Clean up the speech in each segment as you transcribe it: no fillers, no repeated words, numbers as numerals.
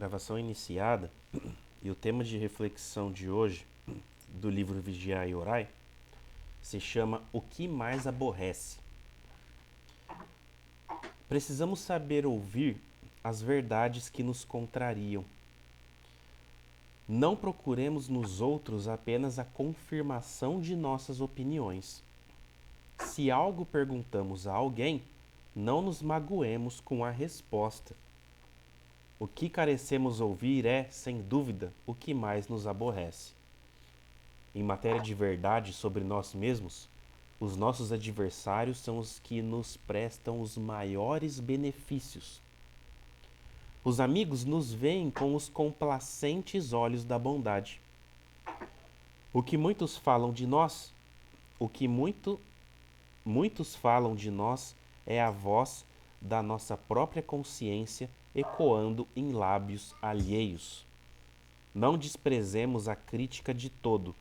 Gravação iniciada, e o tema de reflexão de hoje, do livro Vigiai e Orai, se chama O que mais aborrece. Precisamos saber ouvir as verdades que nos contrariam. Não procuremos nos outros apenas a confirmação de nossas opiniões. Se algo perguntamos a alguém, não nos magoemos com a resposta. O que carecemos ouvir é, sem dúvida, o que mais nos aborrece. Em matéria de verdade sobre nós mesmos, os nossos adversários são os que nos prestam os maiores benefícios. Os amigos nos veem com os complacentes olhos da bondade. O que muitos falam de nós, o que muitos falam de nós é a voz da nossa própria consciência ecoando em lábios alheios. Não desprezemos a crítica de todo.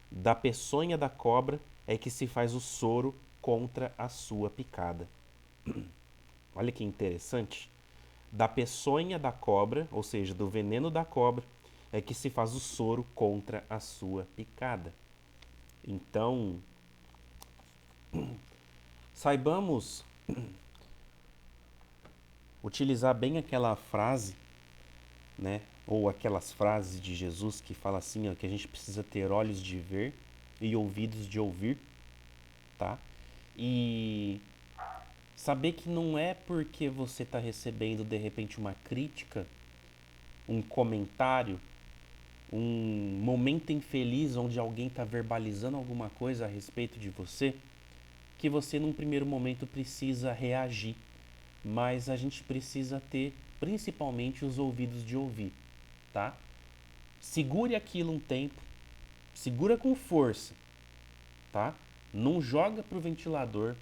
Da peçonha da cobra é que se faz o soro contra a sua picada. Olha que interessante. Da peçonha da cobra, ou seja, do veneno da cobra, é que se faz o soro contra a sua picada. Então, saibamos utilizar bem aquela frase, né? Ou aquelas frases de Jesus que fala assim, ó, que a gente precisa ter olhos de ver e ouvidos de ouvir, tá? E saber que não é porque você está recebendo de repente uma crítica, um comentário, um momento infeliz onde alguém está verbalizando alguma coisa a respeito de você, que você num primeiro momento precisa reagir, mas a gente precisa ter principalmente os ouvidos de ouvir, tá? Segure aquilo um tempo, segura com força, tá? Não joga pro ventilador,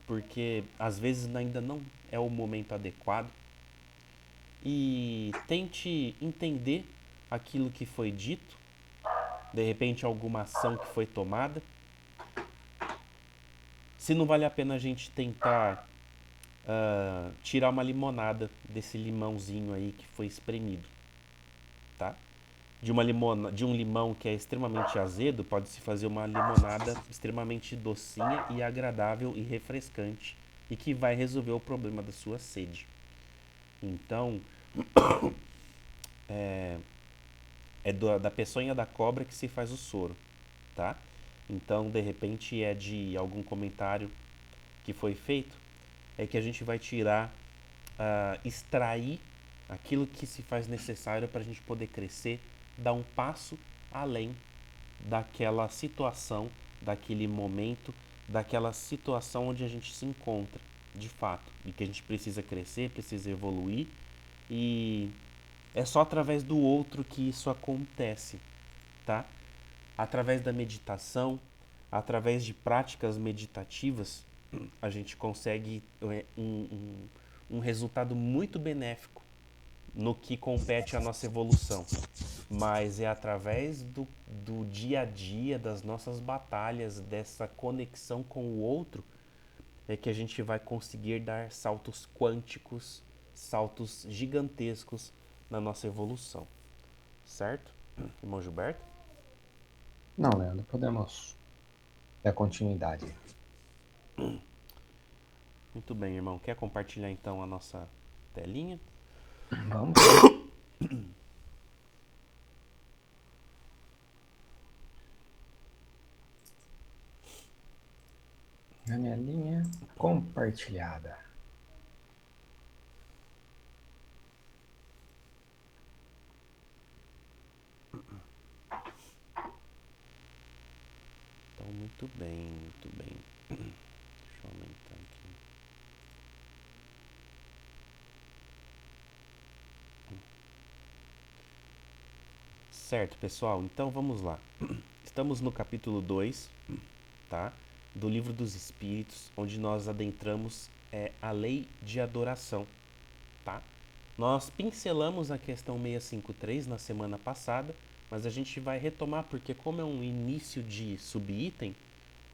porque às vezes ainda não é o momento adequado. E tente entender aquilo que foi dito, de repente alguma ação que foi tomada. Se não vale a pena a gente tentar tirar uma limonada desse limãozinho aí que foi espremido, tá? De um limão que é extremamente azedo, pode-se fazer uma limonada extremamente docinha e agradável e refrescante e que vai resolver o problema da sua sede. Então, da peçonha da cobra que se faz o soro, tá? Então, de repente, é de algum comentário que foi feito, é que a gente vai tirar, extrair aquilo que se faz necessário para a gente poder crescer, dar um passo além daquela situação, daquele momento, daquela situação onde a gente se encontra, de fato, e que a gente precisa crescer, precisa evoluir, e é só através do outro que isso acontece, tá? Através da meditação, através de práticas meditativas, a gente consegue um resultado muito benéfico no que compete à nossa evolução. Mas é através do dia a dia, das nossas batalhas, dessa conexão com o outro, é que a gente vai conseguir dar saltos quânticos, saltos gigantescos na nossa evolução. Certo, irmão Gilberto? Não, Leandro, podemos dar continuidade. Muito bem, irmão. Quer compartilhar então a nossa telinha? Vamos. Janelinha compartilhada. Então, muito bem, muito bem. Deixa eu aumentar aqui. Certo, pessoal. Então, vamos lá. Estamos no capítulo 2, tá? Do Livro dos Espíritos, onde nós adentramos a lei de adoração, tá? Nós pincelamos a questão 653 na semana passada, mas a gente vai retomar porque como é um início de subitem,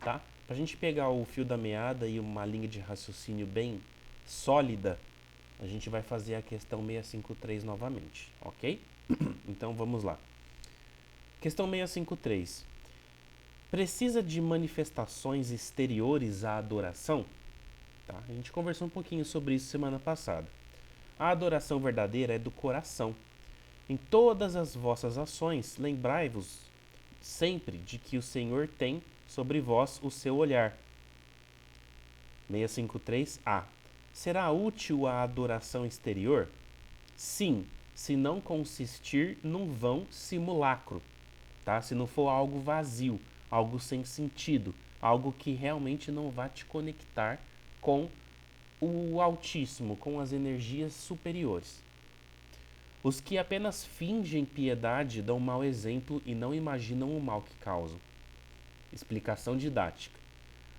tá? Pra gente pegar o fio da meada e uma linha de raciocínio bem sólida, a gente vai fazer a questão 653 novamente, ok? Então vamos lá. Questão 653. Precisa de manifestações exteriores à adoração? Tá? A gente conversou um pouquinho sobre isso semana passada. A adoração verdadeira é do coração. Em todas as vossas ações, lembrai-vos sempre de que o Senhor tem sobre vós o seu olhar. 653A. Será útil a adoração exterior? Sim, se não consistir num vão simulacro, tá? Se não for algo vazio, algo sem sentido, algo que realmente não vai te conectar com o Altíssimo, com as energias superiores. Os que apenas fingem piedade dão mau exemplo e não imaginam o mal que causam. Explicação didática.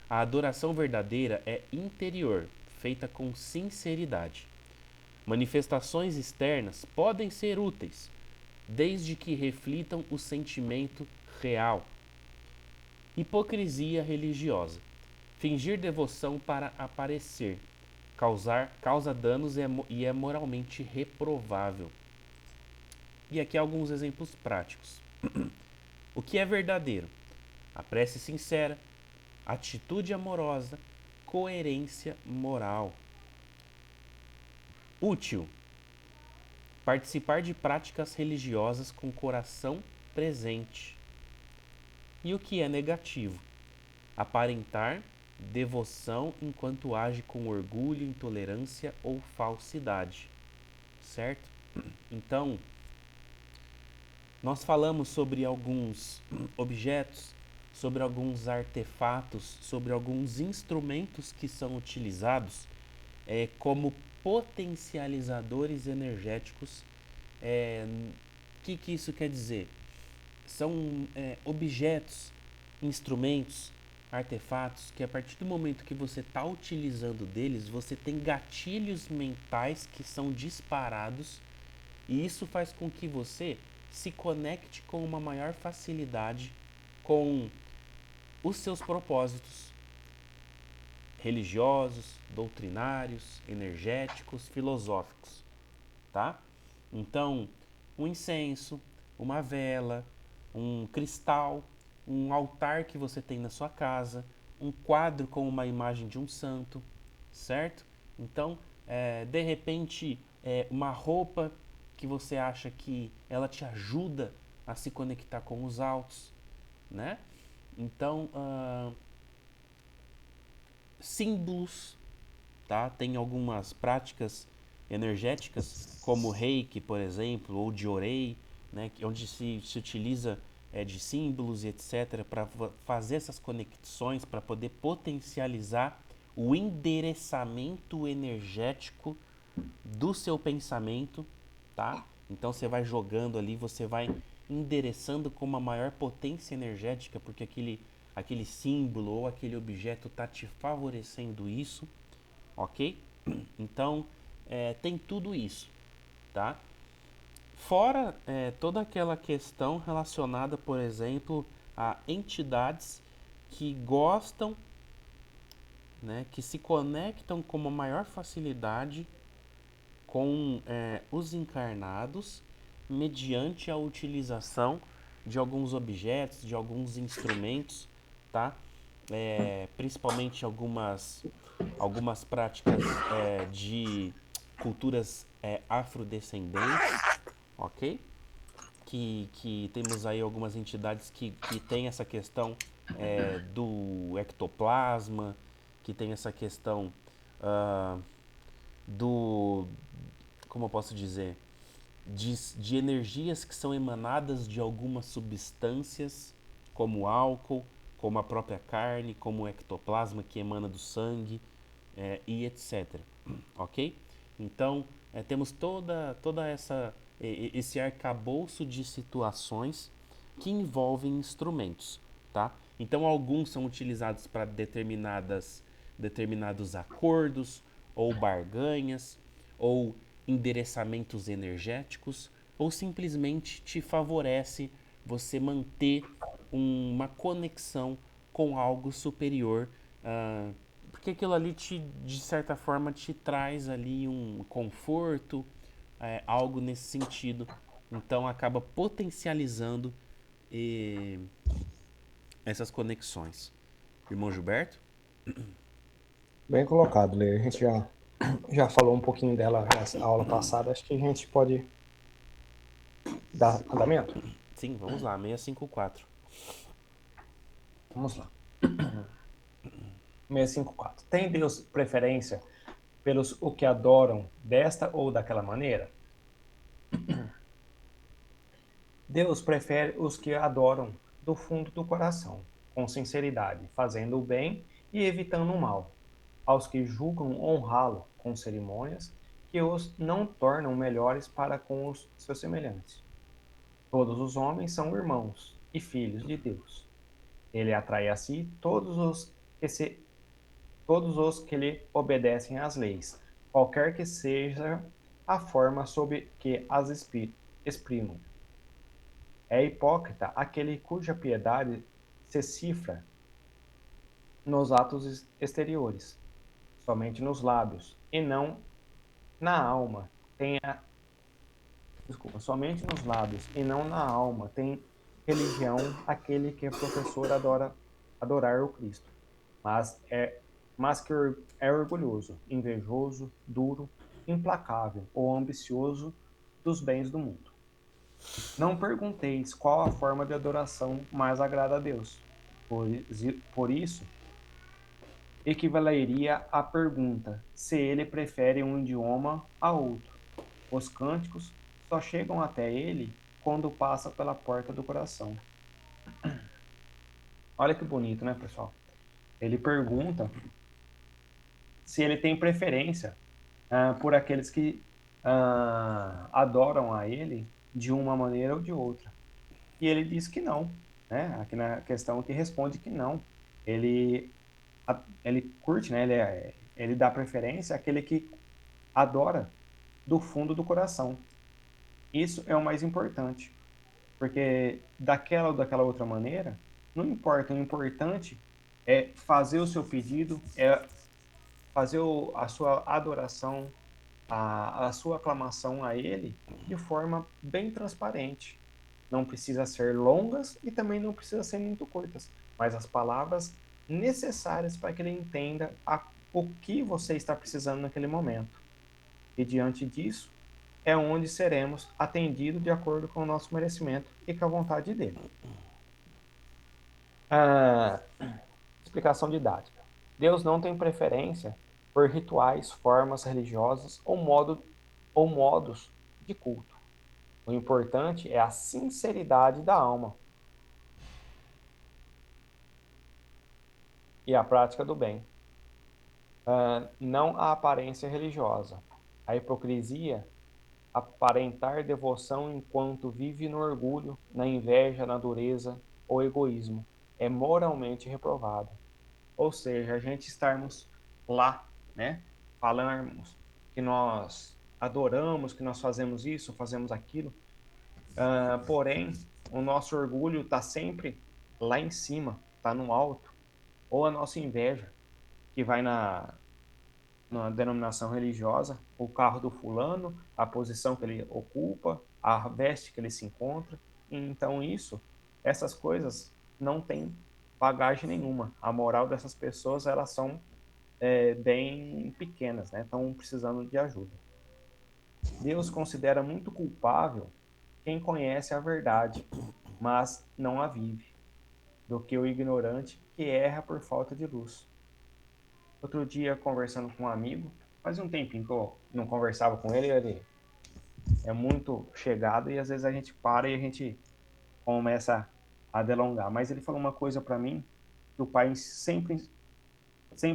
A adoração verdadeira é interior, feita com sinceridade. Manifestações externas podem ser úteis, desde que reflitam o sentimento real. Hipocrisia religiosa. Fingir devoção para aparecer. Causa danos e é moralmente reprovável. E aqui alguns exemplos práticos. O que é verdadeiro? A prece sincera, atitude amorosa, coerência moral. Útil. Participar de práticas religiosas com coração presente. E o que é negativo? Aparentar devoção enquanto age com orgulho, intolerância ou falsidade. Certo? Então, nós falamos sobre alguns objetos, sobre alguns artefatos, sobre alguns instrumentos que são utilizados como potencializadores energéticos. Que isso quer dizer? São objetos, instrumentos, artefatos que a partir do momento que você está utilizando deles, você tem gatilhos mentais que são disparados e isso faz com que você se conecte com uma maior facilidade com os seus propósitos religiosos, doutrinários, energéticos, filosóficos, tá? Então, um incenso, uma vela, um cristal, um altar que você tem na sua casa, um quadro com uma imagem de um santo, certo? Então, de repente, uma roupa que você acha que ela te ajuda a se conectar com os altos, né? Então, símbolos, tá? Tem algumas práticas energéticas, como Reiki, por exemplo, ou Diorei, né? Onde se utiliza de símbolos e etc. para fazer essas conexões, para poder potencializar o endereçamento energético do seu pensamento, tá? Então você vai jogando ali, você vai endereçando com uma maior potência energética, porque aquele símbolo ou aquele objeto está te favorecendo isso, ok? Então tem tudo isso, tá? Fora toda aquela questão relacionada, por exemplo, a entidades que gostam, né, que se conectam com uma maior facilidade com os encarnados mediante a utilização de alguns objetos, de alguns instrumentos, tá? Principalmente algumas práticas de culturas afrodescendentes, ok? Que temos aí algumas entidades que têm essa questão do ectoplasma, que tem essa questão do, como eu posso dizer, de energias que são emanadas de algumas substâncias, como álcool, como a própria carne, como o ectoplasma que emana do sangue e etc. Ok? Então, temos toda esse arcabouço de situações que envolvem instrumentos, tá? Então, alguns são utilizados para determinados acordos ou barganhas ou endereçamentos energéticos, ou simplesmente te favorece você manter uma conexão com algo superior, porque aquilo ali de certa forma te traz ali um conforto, algo nesse sentido. Então acaba potencializando eh, essas conexões. Irmão Gilberto? Bem colocado, Lê. A gente já falou um pouquinho dela na aula passada. Acho que a gente pode dar andamento. Sim, vamos lá, 654. Vamos lá. 654. Tem Deus preferência pelos o que adoram desta ou daquela maneira? Deus prefere os que adoram do fundo do coração, com sinceridade, fazendo o bem e evitando o mal. Aos que julgam honrá-lo com cerimônias que os não tornam melhores para com os seus semelhantes. Todos os homens são irmãos e filhos de Deus. Ele atrai a si todos os que lhe obedecem às leis, qualquer que seja a forma sob que as exprimam. É hipócrita aquele cuja piedade se cifra nos atos exteriores, somente nos lábios, e não na alma. Somente nos lábios e não na alma tem religião aquele que é professor adorar o Cristo, mas que é orgulhoso, invejoso, duro, implacável ou ambicioso dos bens do mundo. Não pergunteis qual a forma de adoração mais agrada a Deus. Por isso, equivaleria à pergunta se ele prefere um idioma a outro. Os cânticos só chegam até ele quando passa pela porta do coração. Olha que bonito, né, pessoal? Ele pergunta se ele tem preferência por aqueles que adoram a ele de uma maneira ou de outra. E ele diz que não, né? Aqui na questão que responde que não. Ele, ele curte, né? Ele dá preferência àquele que adora do fundo do coração. Isso é o mais importante, porque daquela ou daquela outra maneira, não importa. O importante é fazer o seu pedido, é fazer a sua adoração, a sua aclamação a Ele de forma bem transparente. Não precisa ser longas e também não precisa ser muito curtas, mas as palavras necessárias para que ele entenda o que você está precisando naquele momento. E diante disso, é onde seremos atendidos de acordo com o nosso merecimento e com a vontade dele. Ah, explicação didática. Deus não tem preferência por rituais, formas religiosas ou modos de culto. O importante é a sinceridade da alma e a prática do bem, não a aparência religiosa. A hipocrisia, aparentar devoção enquanto vive no orgulho, na inveja, na dureza ou egoísmo, é moralmente reprovado. Ou seja, a gente estarmos lá, né, falarmos que nós adoramos, que nós fazemos isso, fazemos aquilo, porém, o nosso orgulho está sempre lá em cima, está no alto, ou a nossa inveja, que vai na denominação religiosa, o carro do fulano, a posição que ele ocupa, a veste que ele se encontra. Então, essas coisas não têm bagagem nenhuma. A moral dessas pessoas, elas são bem pequenas, né? Estão precisando de ajuda. Deus considera muito culpável quem conhece a verdade, mas não a vive, do que o ignorante que erra por falta de luz. Outro dia, conversando com um amigo, faz um tempinho que eu não conversava com ele, ele é muito chegado e às vezes a gente para e a gente começa a delongar. Mas ele falou uma coisa para mim que o pai sempre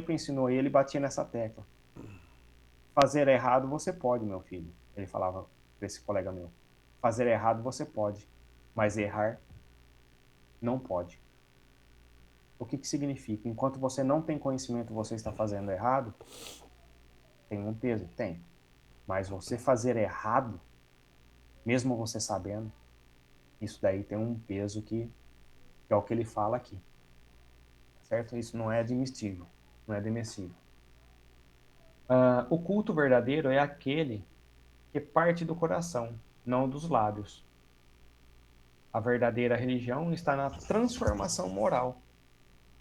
ensinou ele e batia nessa tecla. Fazer errado você pode, meu filho. Ele falava para esse colega meu. Fazer errado você pode, mas errar não pode. O que significa? Enquanto você não tem conhecimento, você está fazendo errado, tem um peso? Tem. Mas você fazer errado, mesmo você sabendo, isso daí tem um peso que é o que ele fala aqui. Certo? Isso não é admissível, não é demissível. O culto verdadeiro é aquele que parte do coração, não dos lábios. A verdadeira religião está na transformação moral,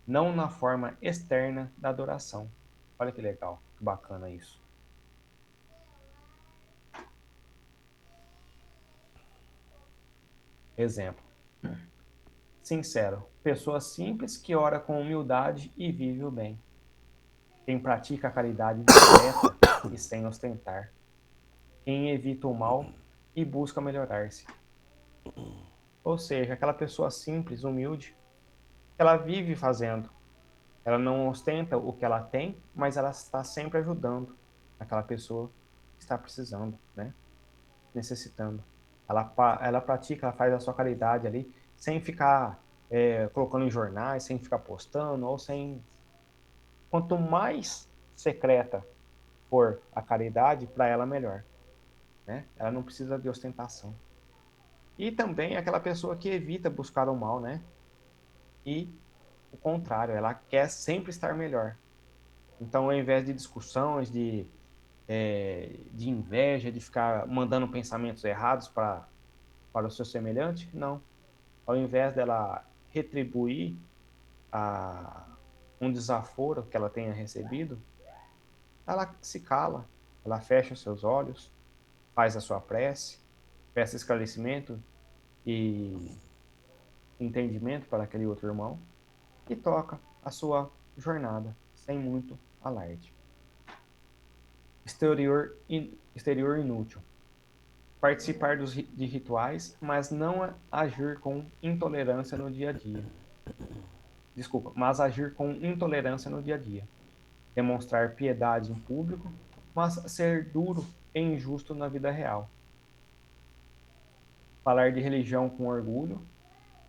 não na forma externa da adoração. Olha que legal, que bacana isso. Exemplo. Sincero, pessoa simples que ora com humildade e vive o bem. Quem pratica a caridade discreta e sem ostentar. Quem evita o mal e busca melhorar-se. Ou seja, aquela pessoa simples, humilde, ela vive fazendo. Ela não ostenta o que ela tem, mas ela está sempre ajudando aquela pessoa que está precisando, né? Necessitando. Ela pratica, ela faz a sua caridade ali, sem ficar colocando em jornais, sem ficar postando, ou sem. Quanto mais secreta for a caridade, para ela melhor, né? Ela não precisa de ostentação. E também aquela pessoa que evita buscar o mal, né? E o contrário, ela quer sempre estar melhor. Então, ao invés de discussões, de inveja, de ficar mandando pensamentos errados para o seu semelhante, não. Ao invés dela retribuir um desaforo que ela tenha recebido, ela se cala, ela fecha os seus olhos, faz a sua prece, peça esclarecimento e entendimento para aquele outro irmão e toca a sua jornada sem muito alarde. Exterior inútil. Participar de rituais, mas não agir com intolerância no dia a dia. Desculpa, mas agir com intolerância no dia a dia. Demonstrar piedade em público, mas ser duro e injusto na vida real. Falar de religião com orgulho,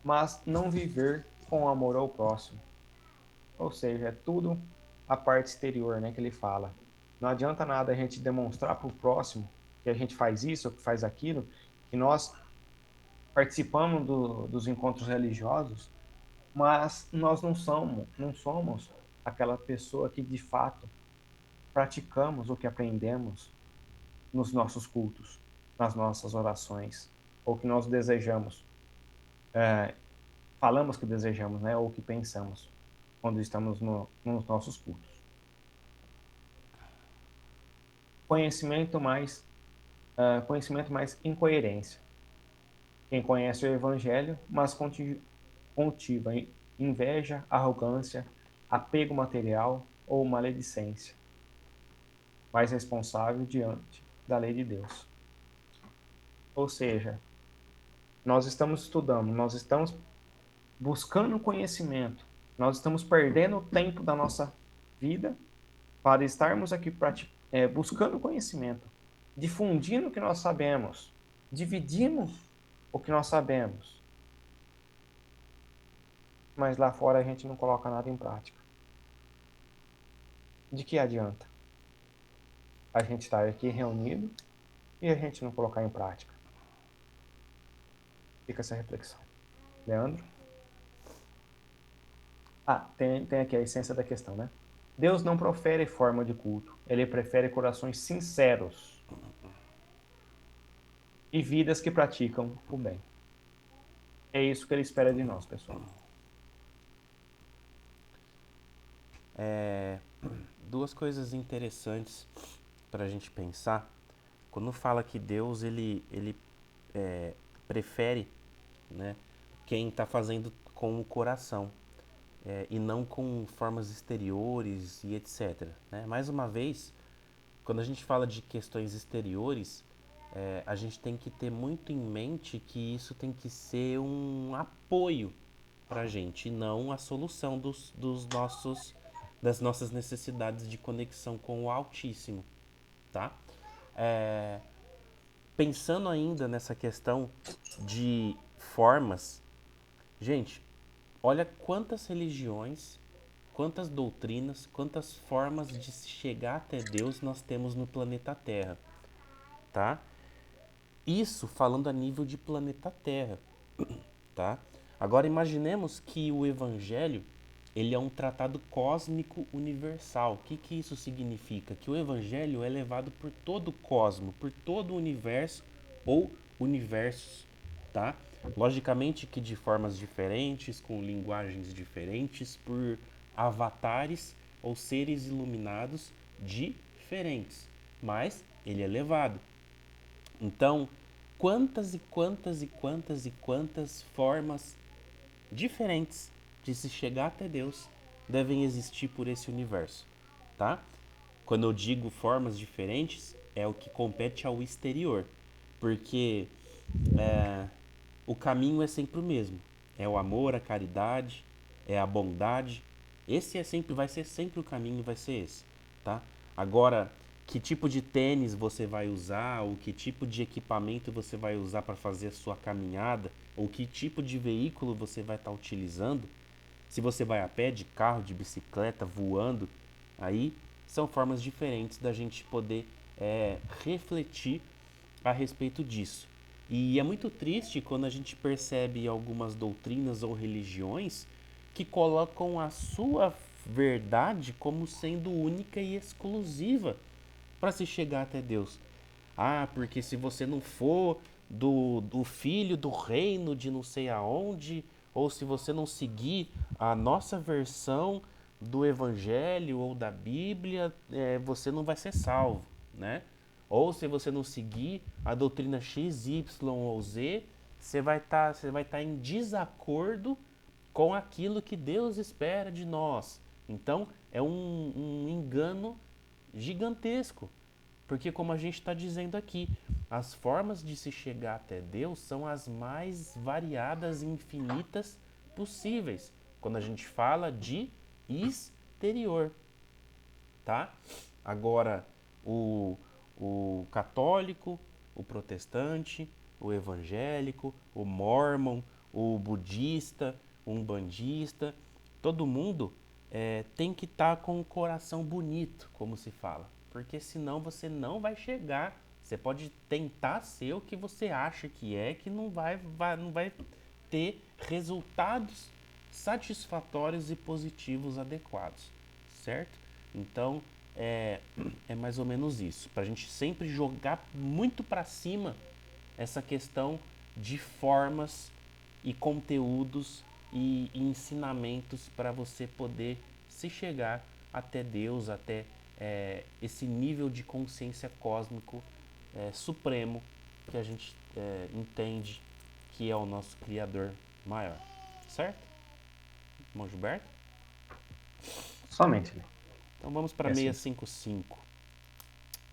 mas não viver com amor ao próximo. Ou seja, é tudo a parte exterior, né, que ele fala. Não adianta nada a gente demonstrar para o próximo que a gente faz isso, que faz aquilo, que nós participamos dos encontros religiosos, mas nós não somos aquela pessoa que de fato praticamos o que aprendemos nos nossos cultos, nas nossas orações, ou que nós desejamos, falamos que desejamos, né, ou que pensamos quando estamos nos nossos cultos. Conhecimento mais incoerência. Quem conhece o Evangelho, mas cultiva inveja, arrogância, apego material ou maledicência, mais responsável diante da lei de Deus. Ou seja, nós estamos estudando, nós estamos buscando conhecimento, nós estamos perdendo o tempo da nossa vida para estarmos aqui buscando conhecimento, difundindo o que nós sabemos, dividindo o que nós sabemos, mas lá fora a gente não coloca nada em prática. De que adianta a gente estar aqui reunido e a gente não colocar em prática? Fica essa reflexão. Leandro? Tem aqui a essência da questão, né? Deus não profere forma de culto, ele prefere corações sinceros e vidas que praticam o bem. É isso que ele espera de nós, pessoal. Duas coisas interessantes para a gente pensar. Quando fala que Deus ele prefere, né, quem está fazendo com o coração e não com formas exteriores e etc. Né? Mais uma vez, quando a gente fala de questões exteriores, a gente tem que ter muito em mente que isso tem que ser um apoio para a gente e não a solução das nossas necessidades de conexão com o Altíssimo, tá? Pensando ainda nessa questão de formas, gente, olha quantas religiões, quantas doutrinas, quantas formas de se chegar até Deus nós temos no planeta Terra, tá? Isso falando a nível de planeta Terra, tá? Agora imaginemos que o Evangelho ele é um tratado cósmico universal. O que isso significa? Que o evangelho é levado por todo o cosmo, por todo o universo ou universos, tá? Logicamente que de formas diferentes, com linguagens diferentes, por avatares ou seres iluminados diferentes, mas ele é levado. Então, quantas e quantas e quantas e quantas formas diferentes de se chegar até Deus devem existir por esse universo, tá? Quando eu digo formas diferentes, é o que compete ao exterior, porque o caminho é sempre o mesmo. É o amor, a caridade, é a bondade. Esse é sempre, vai ser sempre o caminho, vai ser esse, tá? Agora, que tipo de tênis você vai usar, ou que tipo de equipamento você vai usar para fazer a sua caminhada, ou que tipo de veículo você vai estar utilizando, se você vai a pé, de carro, de bicicleta, voando, aí são formas diferentes da gente poder refletir a respeito disso. E é muito triste quando a gente percebe algumas doutrinas ou religiões que colocam a sua verdade como sendo única e exclusiva para se chegar até Deus. Ah, porque se você não for do filho do reino de não sei aonde, ou se você não seguir a nossa versão do evangelho ou da Bíblia, você não vai ser salvo, né? Ou se você não seguir a doutrina X, Y ou Z, você vai tá em desacordo com aquilo que Deus espera de nós. Então, é um engano gigantesco. Porque, como a gente está dizendo aqui, as formas de se chegar até Deus são as mais variadas e infinitas possíveis. Quando a gente fala de exterior, tá? Agora, o, o católico, o protestante, o evangélico, o mormon, o budista, o umbandista, todo mundo tem que estar com o coração bonito, como se fala. Porque senão você não vai chegar. Você pode tentar ser o que você acha que não vai ter resultados satisfatórios e positivos adequados, certo? Então é mais ou menos isso, para a gente sempre jogar muito para cima essa questão de formas e conteúdos e ensinamentos para você poder se chegar até Deus, até esse nível de consciência cósmico supremo que a gente entende que é o nosso Criador maior, certo? Irmão Gilberto? Somente, né? Então vamos para É assim. 655.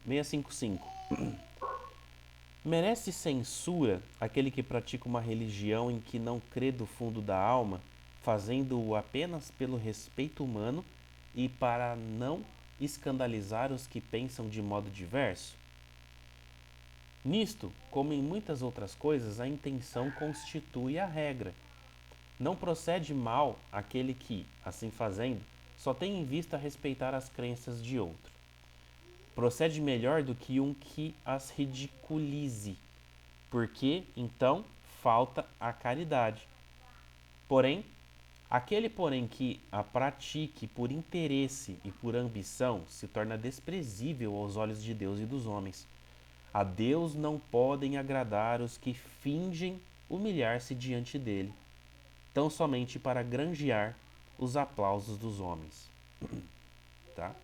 655. Merece censura aquele que pratica uma religião em que não crê do fundo da alma, fazendo-o apenas pelo respeito humano e para não escandalizar os que pensam de modo diverso? Nisto, como em muitas outras coisas, a intenção constitui a regra. Não procede mal aquele que, assim fazendo, só tem em vista respeitar as crenças de outro. Procede melhor do que um que as ridiculize, porque então falta a caridade. Porém, aquele que a pratique por interesse e por ambição se torna desprezível aos olhos de Deus e dos homens. A Deus não podem agradar os que fingem humilhar-se diante dele, tão somente para granjear os aplausos dos homens. Tá?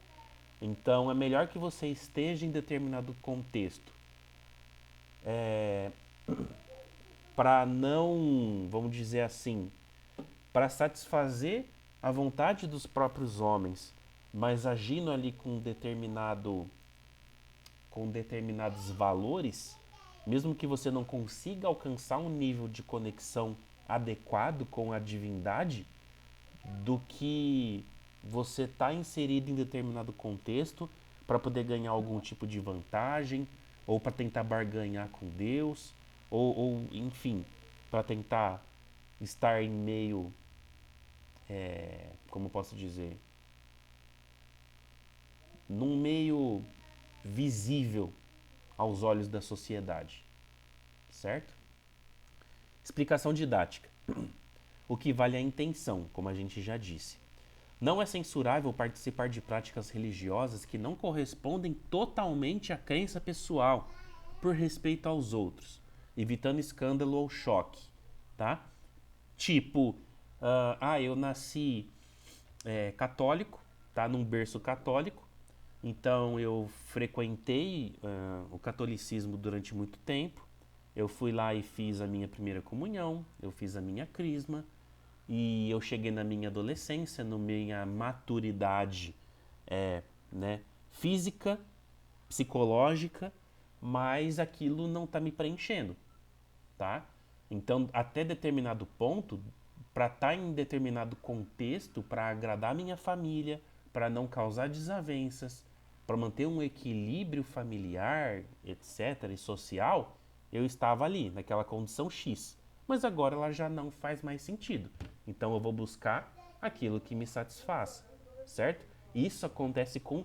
Então é melhor que você esteja em determinado contexto para não, vamos dizer assim, para satisfazer a vontade dos próprios homens, mas agindo ali com determinados valores, mesmo que você não consiga alcançar um nível de conexão adequado com a divindade, do que você está inserido em determinado contexto para poder ganhar algum tipo de vantagem, ou para tentar barganhar com Deus, ou enfim, para tentar estar em meio, como posso dizer, num meio visível aos olhos da sociedade, certo? Explicação didática. O que vale é a intenção, como a gente já disse. Não é censurável participar de práticas religiosas que não correspondem totalmente à crença pessoal, por respeito aos outros, evitando escândalo ou choque, tá? Tipo, eu nasci católico, tá? Num berço católico, então eu frequentei o catolicismo durante muito tempo. Eu fui lá e fiz a minha primeira comunhão, eu fiz a minha crisma, e eu cheguei na minha adolescência, na minha maturidade né, física, psicológica, mas aquilo não está me preenchendo, tá? Então, até determinado ponto, para estar em determinado contexto, para agradar minha família, para não causar desavenças, para manter um equilíbrio familiar, etc., e social, eu estava ali, naquela condição X. Mas agora ela já não faz mais sentido. Então eu vou buscar aquilo que me satisfaz, certo? Isso acontece com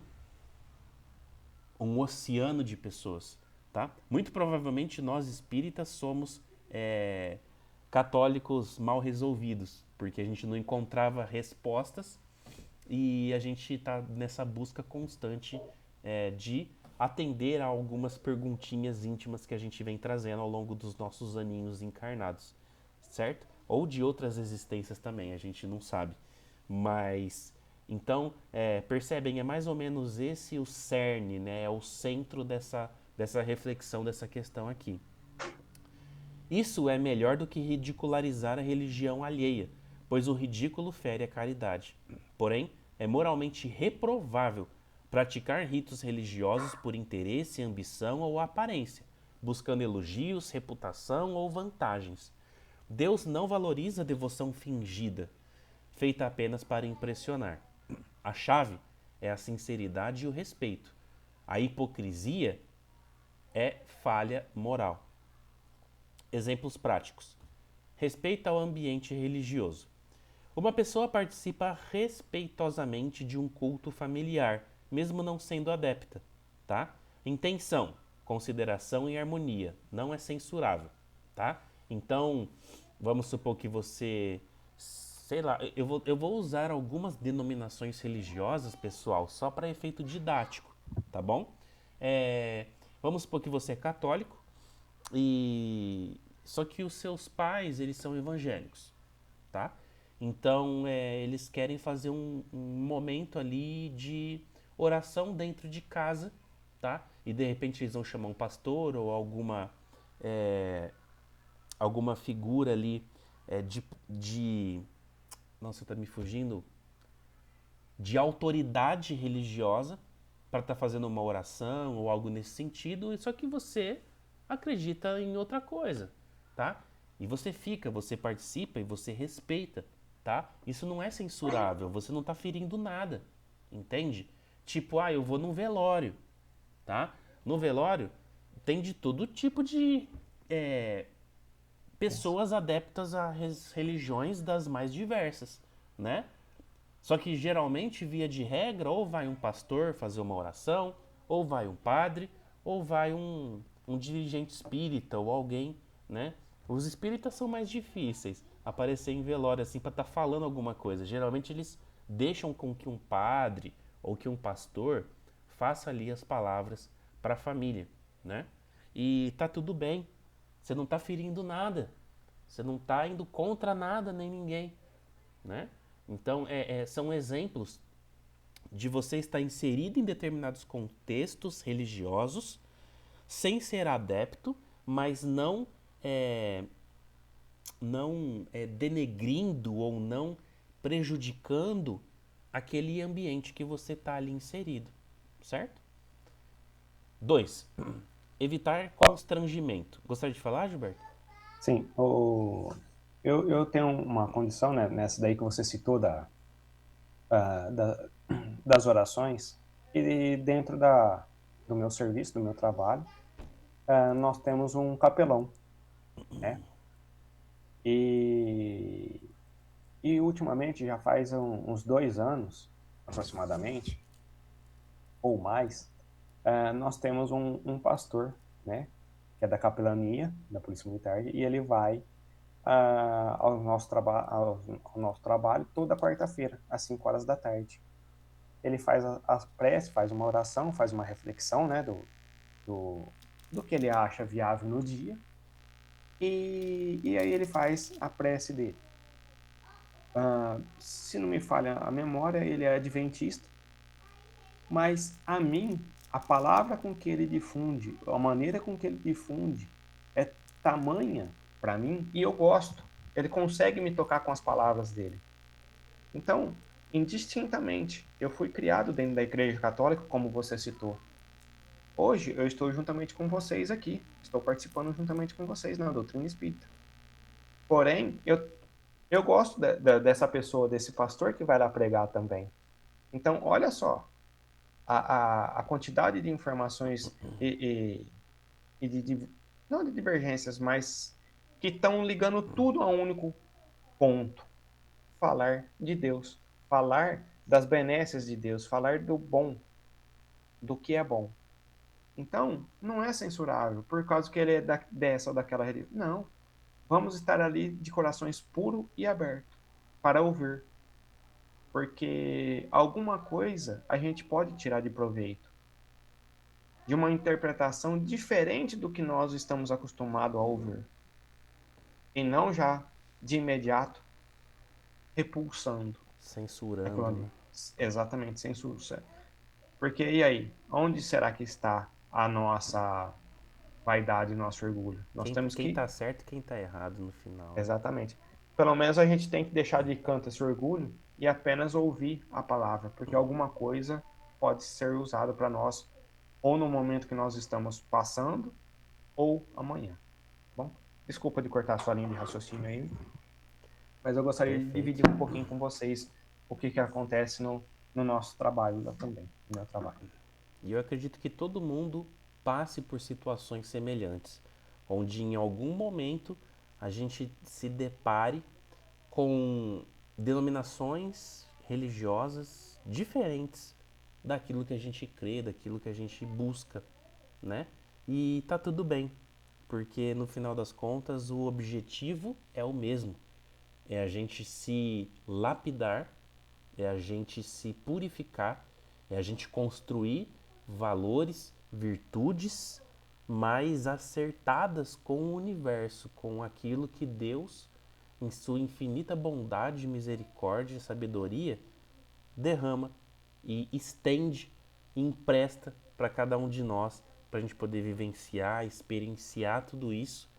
um oceano de pessoas, tá? Muito provavelmente nós espíritas somos é, católicos mal resolvidos, porque a gente não encontrava respostas e a gente está nessa busca constante de atender a algumas perguntinhas íntimas que a gente vem trazendo ao longo dos nossos aninhos encarnados, certo? Ou de outras existências também, a gente não sabe. Mas então, percebem, é mais ou menos esse o cerne, né? É o centro dessa reflexão, dessa questão aqui. Isso é melhor do que ridicularizar a religião alheia, pois o ridículo fere a caridade. Porém, é moralmente reprovável praticar ritos religiosos por interesse, ambição ou aparência, buscando elogios, reputação ou vantagens. Deus não valoriza a devoção fingida, feita apenas para impressionar. A chave é a sinceridade e o respeito. A hipocrisia é falha moral. Exemplos práticos. Respeito ao ambiente religioso. Uma pessoa participa respeitosamente de um culto familiar, mesmo não sendo adepta, tá? Intenção, consideração e harmonia, não é censurável, tá? Então, vamos supor que você, sei lá, eu vou usar algumas denominações religiosas, pessoal, só para efeito didático, tá bom? Vamos supor que você é católico e só que os seus pais, eles são evangélicos, tá? Então, eles querem fazer um momento ali de oração dentro de casa, tá? E de repente eles vão chamar um pastor ou é, alguma figura ali de. Nossa, tá me fugindo. De autoridade religiosa para estar fazendo uma oração ou algo nesse sentido, só que você acredita em outra coisa, tá? E você participa e você respeita, tá? Isso não é censurável, você não tá ferindo nada, entende? Tipo, eu vou num velório, tá? No velório tem de todo tipo de pessoas adeptas a religiões das mais diversas, né? Só que geralmente, via de regra, ou vai um pastor fazer uma oração, ou vai um padre, ou vai um dirigente espírita ou alguém, né? Os espíritas são mais difíceis aparecer em velório assim para estar falando alguma coisa. Geralmente eles deixam com que um padre ou que um pastor faça ali as palavras para a família, né? E tá tudo bem. Você não tá ferindo nada. Você não tá indo contra nada nem ninguém, né? Então, são exemplos de você estar inserido em determinados contextos religiosos sem ser adepto, mas não denegrindo ou não prejudicando aquele ambiente que você está ali inserido, certo? 2. Evitar constrangimento. Gostaria de falar, Gilberto? Sim, eu tenho uma condição, né, nessa daí que você citou da, das orações, e dentro do meu serviço, do meu trabalho, nós temos um capelão, né? E, e ultimamente, já faz uns 2 anos, aproximadamente, ou mais, nós temos um pastor, né? Que é da capelania, da Polícia Militar, e ele vai ao nosso trabalho toda quarta-feira, às 5 horas da tarde. Ele faz a prece, faz uma oração, faz uma reflexão, né, do, do que ele acha viável no dia, e aí ele faz a prece dele. Se não me falha a memória, ele é adventista, mas a mim, a palavra com que ele difunde, a maneira com que ele difunde, é tamanha para mim, e eu gosto. Ele consegue me tocar com as palavras dele. Então, indistintamente, eu fui criado dentro da Igreja Católica, como você citou. Hoje, eu estou juntamente com vocês aqui. Estou participando juntamente com vocês na doutrina espírita. Porém, eu gosto dessa pessoa, desse pastor que vai lá pregar também. Então, olha só, a quantidade de informações e não de divergências, mas que estão ligando tudo a um único ponto: falar de Deus, falar das benesses de Deus, falar do bom, do que é bom. Então, não é censurável por causa que ele é dessa ou daquela religião. Não. Vamos estar ali de corações puro e aberto para ouvir, porque alguma coisa a gente pode tirar de proveito de uma interpretação diferente do que nós estamos acostumados a ouvir, e não já de imediato repulsando aquilo Censurando, né? ali. Exatamente, censura. Porque e aí, onde será que está a nossa vaidade, nosso orgulho? Nós temos Quem que, tá certo e quem tá errado no final, né? exatamente. Pelo menos a gente tem que deixar de canto esse orgulho e apenas ouvir a palavra, porque alguma coisa pode ser usada para nós ou no momento que nós estamos passando ou amanhã. Bom, desculpa de cortar a sua linha de raciocínio aí, mas eu gostaria de Perfeito. dividir um pouquinho com vocês o que acontece no nosso trabalho lá também, no meu trabalho. E eu acredito que todo mundo passe por situações semelhantes, onde em algum momento a gente se depare com denominações religiosas diferentes daquilo que a gente crê, daquilo que a gente busca, né? E tá tudo bem, porque no final das contas o objetivo é o mesmo, é a gente se lapidar, é a gente se purificar, é a gente construir valores, virtudes mais acertadas com o universo, com aquilo que Deus, em sua infinita bondade, misericórdia e sabedoria, derrama e estende e empresta para cada um de nós, para a gente poder vivenciar, experienciar tudo isso.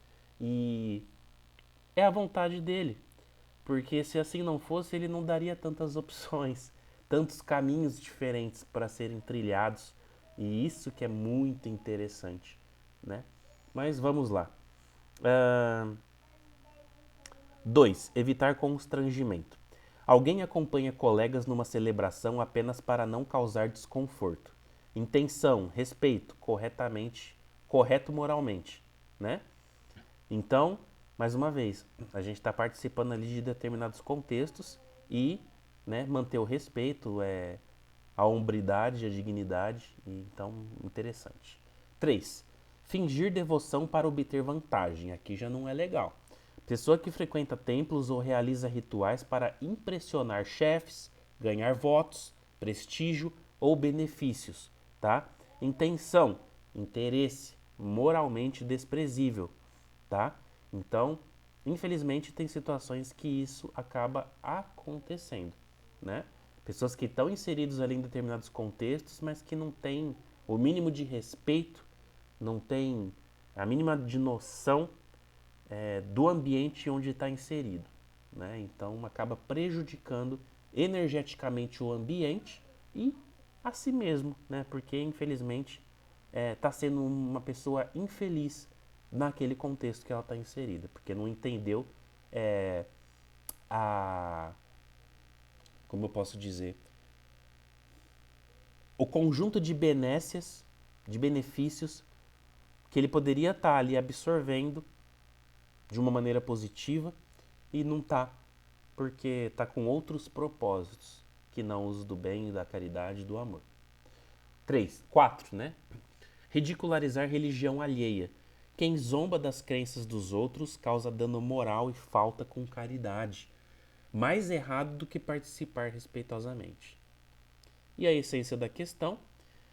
E é a vontade dele, porque se assim não fosse, ele não daria tantas opções, tantos caminhos diferentes para serem trilhados. E isso que é muito interessante, né? Mas vamos lá. 2. Evitar constrangimento. Alguém acompanha colegas numa celebração apenas para não causar desconforto. Intenção, respeito, correto moralmente, né? Então, mais uma vez, a gente está participando ali de determinados contextos e, né, manter o respeito, a hombridade, a dignidade. Então, interessante. 3. Fingir devoção para obter vantagem. Aqui já não é legal. Pessoa que frequenta templos ou realiza rituais para impressionar chefes, ganhar votos, prestígio ou benefícios, tá? Intenção, interesse, moralmente desprezível, tá? Então, infelizmente, tem situações que isso acaba acontecendo, né? Pessoas que estão inseridas ali em determinados contextos, mas que não têm o mínimo de respeito, não têm a mínima de noção do ambiente onde está inserido, né? Então, acaba prejudicando energeticamente o ambiente e a si mesmo, né? Porque, infelizmente, está sendo uma pessoa infeliz naquele contexto que ela está inserida, porque não entendeu é, a, como eu posso dizer, o conjunto de benécias, de benefícios que ele poderia estar ali absorvendo de uma maneira positiva e não está, porque está com outros propósitos que não os do bem, da caridade e do amor. 3, 4, né? Ridicularizar religião alheia, Quem zomba das crenças dos outros causa dano moral e falta com caridade. Mais errado do que participar respeitosamente. E a essência da questão: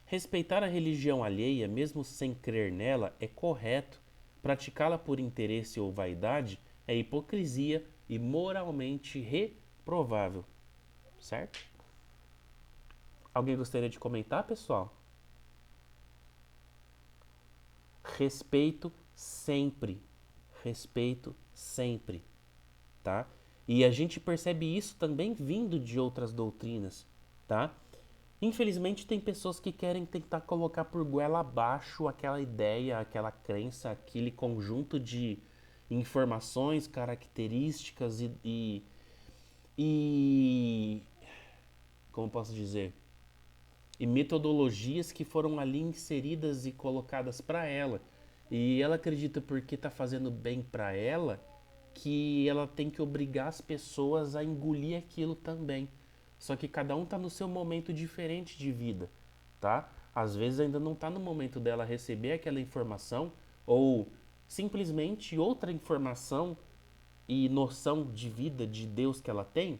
respeitar a religião alheia, mesmo sem crer nela, é correto. Praticá-la por interesse ou vaidade é hipocrisia e moralmente reprovável. Certo? Alguém gostaria de comentar, pessoal? Respeito sempre. Respeito sempre, tá? E a gente percebe isso também vindo de outras doutrinas, tá? Infelizmente tem pessoas que querem tentar colocar por goela abaixo aquela ideia, aquela crença, aquele conjunto de informações, características e como posso dizer, e metodologias que foram ali inseridas e colocadas para ela. E ela acredita porque está fazendo bem para ela que ela tem que obrigar as pessoas a engolir aquilo também. Só que cada um está no seu momento diferente de vida, tá? Às vezes ainda não está no momento dela receber aquela informação ou simplesmente outra informação e noção de vida de Deus que ela tem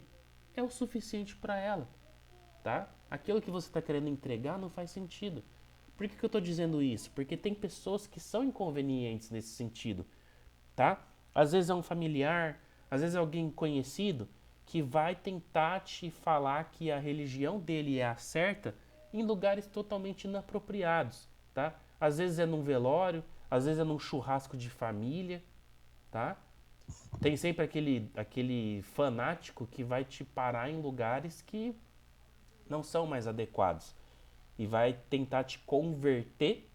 é o suficiente para ela, tá? Aquilo que você está querendo entregar não faz sentido. Por que eu estou dizendo isso? Porque tem pessoas que são inconvenientes nesse sentido, tá? Às vezes é um familiar, às vezes é alguém conhecido que vai tentar te falar que a religião dele é a certa em lugares totalmente inapropriados, tá? Às vezes é num velório, às vezes é num churrasco de família, tá? Tem sempre aquele fanático que vai te parar em lugares que não são mais adequados e vai tentar te converter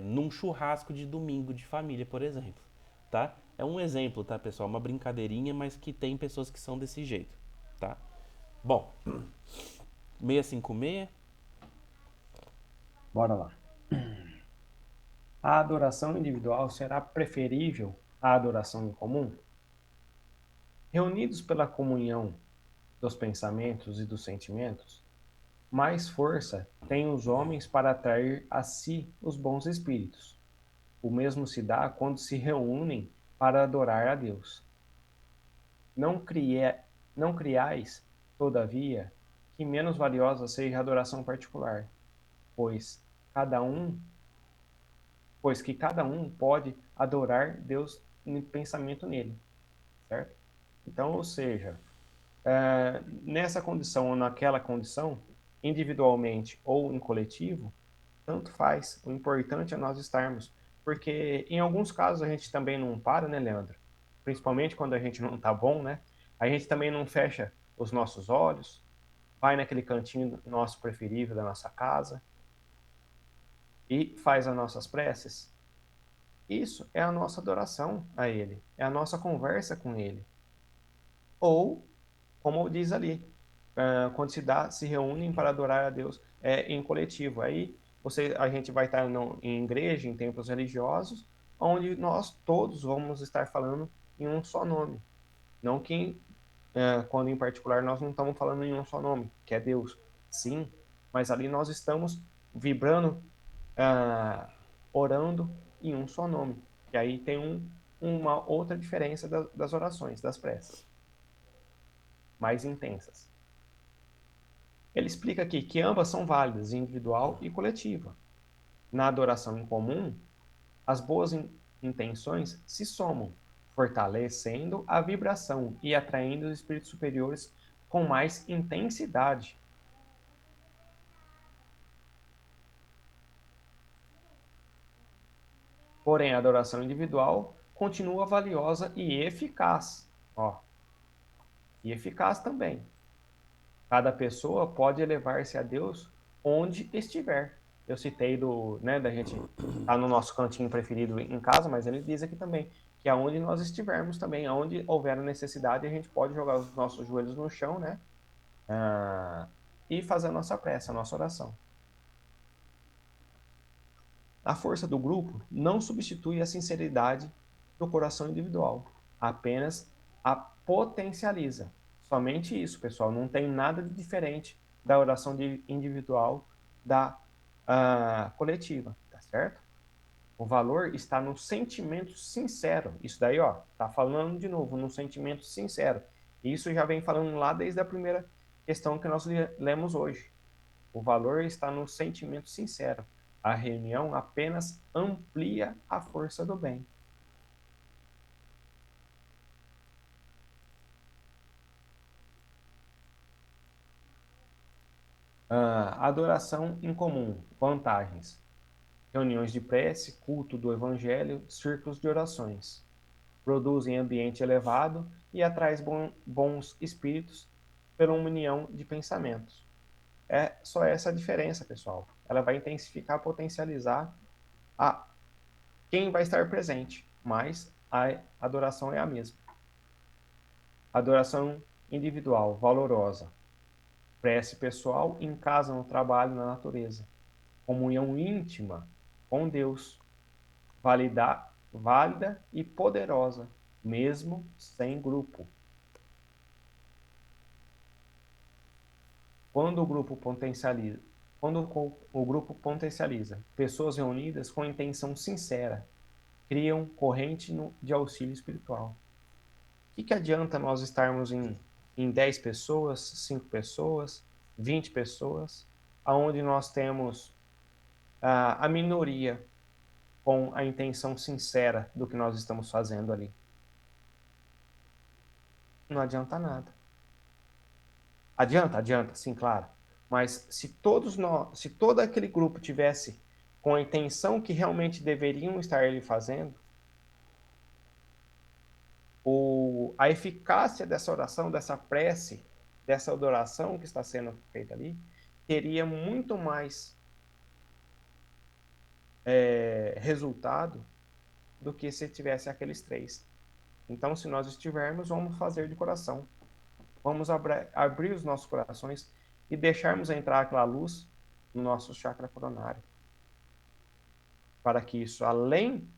num churrasco de domingo de família, por exemplo, tá? É um exemplo, tá, pessoal? Uma brincadeirinha, mas que tem pessoas que são desse jeito, tá? Bom, 656. Bora lá. A adoração individual será preferível à adoração em comum? Reunidos pela comunhão dos pensamentos e dos sentimentos, mais força têm os homens para atrair a si os bons espíritos. O mesmo se dá quando se reúnem para adorar a Deus. Não, não criais, todavia, que menos valiosa seja a adoração particular, pois cada um, pois que cada um pode adorar Deus em pensamento nele, certo? Então, ou seja, nessa condição ou naquela condição, individualmente ou em coletivo, tanto faz. O importante é nós estarmos. Porque em alguns casos a gente também não para, né, Leandro? Principalmente quando a gente não tá bom, né? A gente também não fecha os nossos olhos, vai naquele cantinho nosso preferível da nossa casa e faz as nossas preces. Isso é a nossa adoração a Ele, é a nossa conversa com Ele. Ou, como diz ali, quando se reúnem para adorar a Deus em coletivo. Aí a gente vai estar em igreja, em templos religiosos, onde nós todos vamos estar falando em um só nome. Não que, quando em particular, nós não estamos falando em um só nome, que é Deus. Sim, mas ali nós estamos vibrando, orando em um só nome. E aí tem uma outra diferença das orações, das preces, mais intensas. Ele explica aqui que ambas são válidas, individual e coletiva. Na adoração em comum, as boas intenções se somam, fortalecendo a vibração e atraindo os espíritos superiores com mais intensidade. Porém, a adoração individual continua valiosa e eficaz. Ó, e eficaz também. Cada pessoa pode elevar-se a Deus onde estiver. Eu citei da gente estar no nosso cantinho preferido em casa, mas ele diz aqui também que aonde nós estivermos também, aonde houver a necessidade, a gente pode jogar os nossos joelhos no chão, né? E fazer a nossa prece, a nossa oração. A força do grupo não substitui a sinceridade do coração individual, apenas a potencializa. Somente isso, pessoal. Não tem nada de diferente da oração individual da coletiva, tá certo? O valor está no sentimento sincero. Isso daí, ó, tá falando de novo, no sentimento sincero. Isso já vem falando lá desde a primeira questão que nós lemos hoje. O valor está no sentimento sincero. A reunião apenas amplia a força do bem. Adoração em comum. Vantagens: reuniões de prece, culto do evangelho, círculos de orações. Produzem ambiente elevado e atrai bons espíritos pela união de pensamentos. É só essa a diferença, pessoal. Ela vai intensificar, potencializar a quem vai estar presente, mas a adoração é a mesma. Adoração individual, valorosa. Prece pessoal em casa, no trabalho, na natureza. Comunhão íntima com Deus, válida e poderosa, mesmo sem grupo. Quando o grupo potencializa pessoas reunidas com intenção sincera, criam corrente de auxílio espiritual. O que adianta nós estarmos em 10 pessoas, 5 pessoas, 20 pessoas, aonde nós temos a minoria com a intenção sincera do que nós estamos fazendo ali? Não adianta nada. Adianta, sim, claro. Mas se todo aquele grupo tivesse com a intenção que realmente deveriam estar ali fazendo, a eficácia dessa oração, dessa prece, dessa adoração que está sendo feita ali, teria muito mais resultado do que se tivesse aqueles 3. Então, se nós estivermos, vamos fazer de coração. Vamos abrir os nossos corações e deixarmos entrar aquela luz no nosso chakra coronário. Para que isso, além,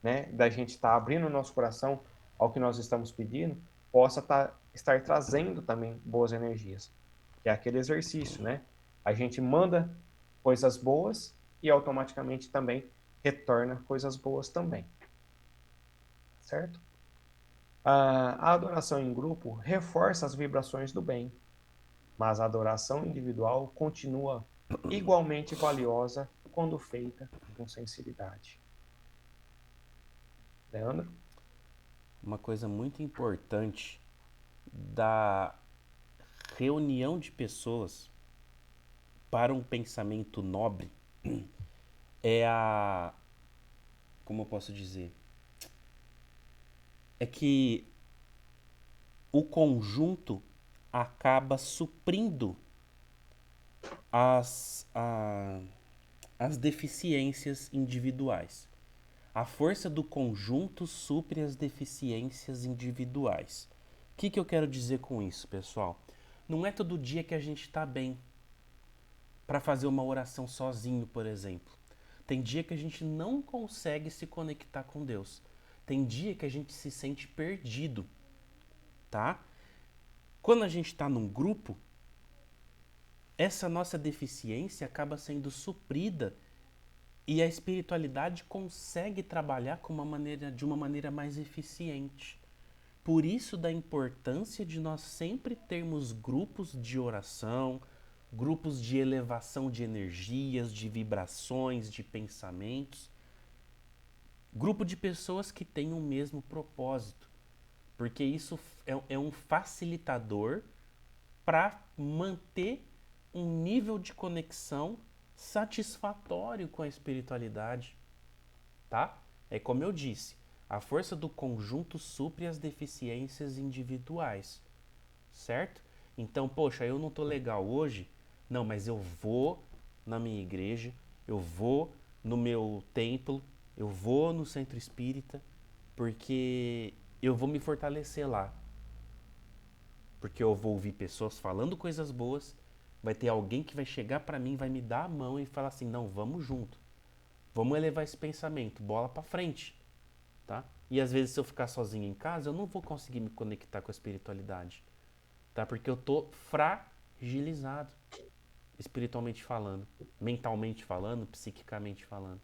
né, da gente estar abrindo o nosso coração ao que nós estamos pedindo, possa estar trazendo também boas energias. Que é aquele exercício, né? A gente manda coisas boas e automaticamente também retorna coisas boas também. Certo? A adoração em grupo reforça as vibrações do bem, mas a adoração individual continua igualmente valiosa quando feita com sensibilidade. Leandro? Uma coisa muito importante da reunião de pessoas para um pensamento nobre é a. Como eu posso dizer? É que o conjunto acaba suprindo as, a, as deficiências individuais. A força do conjunto supre as deficiências individuais. O que eu quero dizer com isso, pessoal? Não é todo dia que a gente está bem para fazer uma oração sozinho, por exemplo. Tem dia que a gente não consegue se conectar com Deus. Tem dia que a gente se sente perdido, tá? Quando a gente está num grupo, essa nossa deficiência acaba sendo suprida e a espiritualidade consegue trabalhar de uma maneira mais eficiente. Por isso da importância de nós sempre termos grupos de oração, grupos de elevação de energias, de vibrações, de pensamentos, grupo de pessoas que têm o mesmo propósito, porque isso é um facilitador para manter um nível de conexão satisfatório com a espiritualidade, tá? É como eu disse, a força do conjunto supre as deficiências individuais, certo? Então, poxa, eu não tô legal hoje, não, mas eu vou na minha igreja, eu vou no meu templo, eu vou no centro espírita, porque eu vou me fortalecer lá. Porque eu vou ouvir pessoas falando coisas boas, vai ter alguém que vai chegar para mim, vai me dar a mão e falar assim: "Não, vamos junto. Vamos elevar esse pensamento, bola para frente", tá? E às vezes se eu ficar sozinho em casa, eu não vou conseguir me conectar com a espiritualidade, tá? Porque eu tô fragilizado, espiritualmente falando, mentalmente falando, psiquicamente falando,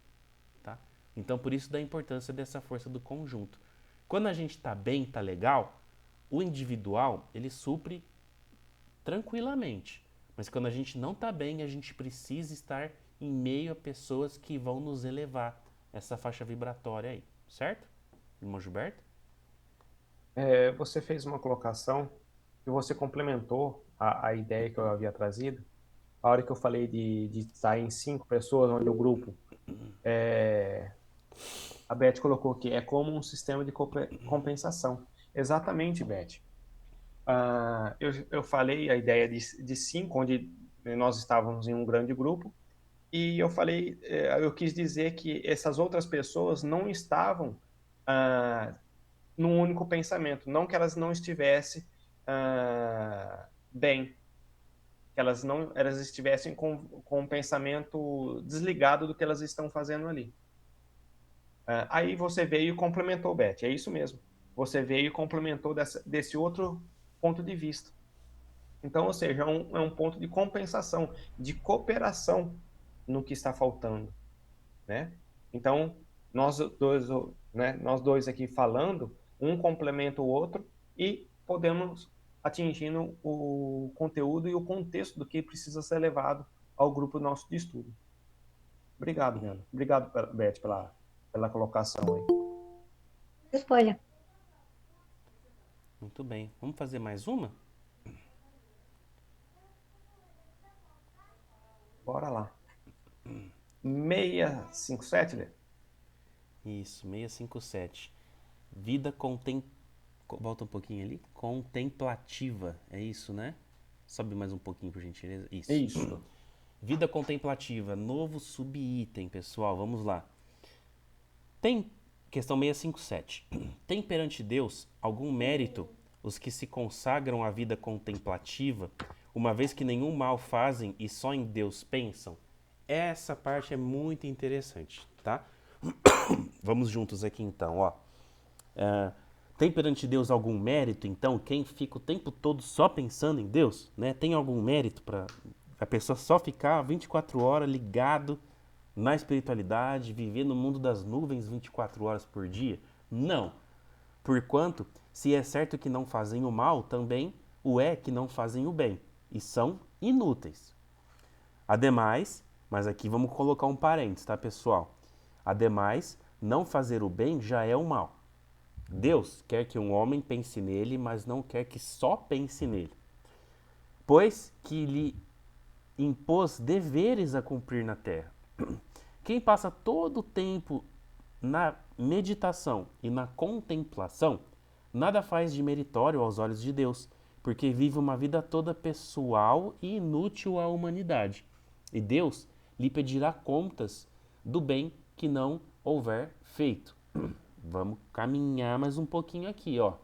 tá? Então, por isso da importância dessa força do conjunto. Quando a gente está bem, está legal, o individual, ele supre tranquilamente. Mas quando a gente não está bem, a gente precisa estar em meio a pessoas que vão nos elevar essa faixa vibratória aí, certo? Irmão Gilberto? Você fez uma colocação e você complementou a ideia que eu havia trazido. A hora que eu falei de estar em 5 pessoas, onde o grupo, a Beth colocou que é como um sistema de compensação. Exatamente, Beth. Eu falei a ideia de 5, onde nós estávamos em um grande grupo, e eu falei, eu quis dizer que essas outras pessoas não estavam num único pensamento, não que elas não estivessem bem, que elas estivessem com um pensamento desligado do que elas estão fazendo ali. Aí você veio e complementou, Beth, é isso mesmo. Você veio e complementou desse outro ponto de vista. Então, ou seja, é um ponto de compensação, de cooperação no que está faltando, né? Então, nós dois aqui falando, um complementa o outro e podemos atingindo o conteúdo e o contexto do que precisa ser levado ao grupo nosso de estudo. Obrigado, Leandro. Obrigado, Beth, pela colocação aí. Escolha. Muito bem. Vamos fazer mais uma? Bora lá. 657, Lê? Isso, 657. Vida Volta um pouquinho ali. Contemplativa. É isso, né? Sobe mais um pouquinho, por gentileza. Isso. Isso. Vida contemplativa. Novo subitem, pessoal. Vamos lá. Tem. Questão 657. Tem perante Deus algum mérito os que se consagram à vida contemplativa, uma vez que nenhum mal fazem e só em Deus pensam? Essa parte é muito interessante, tá? Vamos juntos aqui então, ó. Tem perante Deus algum mérito, então, quem fica o tempo todo só pensando em Deus, né? Tem algum mérito para a pessoa só ficar 24 horas ligado na espiritualidade, viver no mundo das nuvens 24 horas por dia? Não. Porquanto, se é certo que não fazem o mal, também o é que não fazem o bem, e são inúteis. Ademais, mas aqui vamos colocar um parênteses, tá, pessoal? Ademais, não fazer o bem já é o mal. Deus quer que um homem pense nele, mas não quer que só pense nele. Pois que lhe impôs deveres a cumprir na terra. Quem passa todo o tempo na meditação e na contemplação, nada faz de meritório aos olhos de Deus, porque vive uma vida toda pessoal e inútil à humanidade. E Deus lhe pedirá contas do bem que não houver feito. Vamos caminhar mais um pouquinho aqui, ó.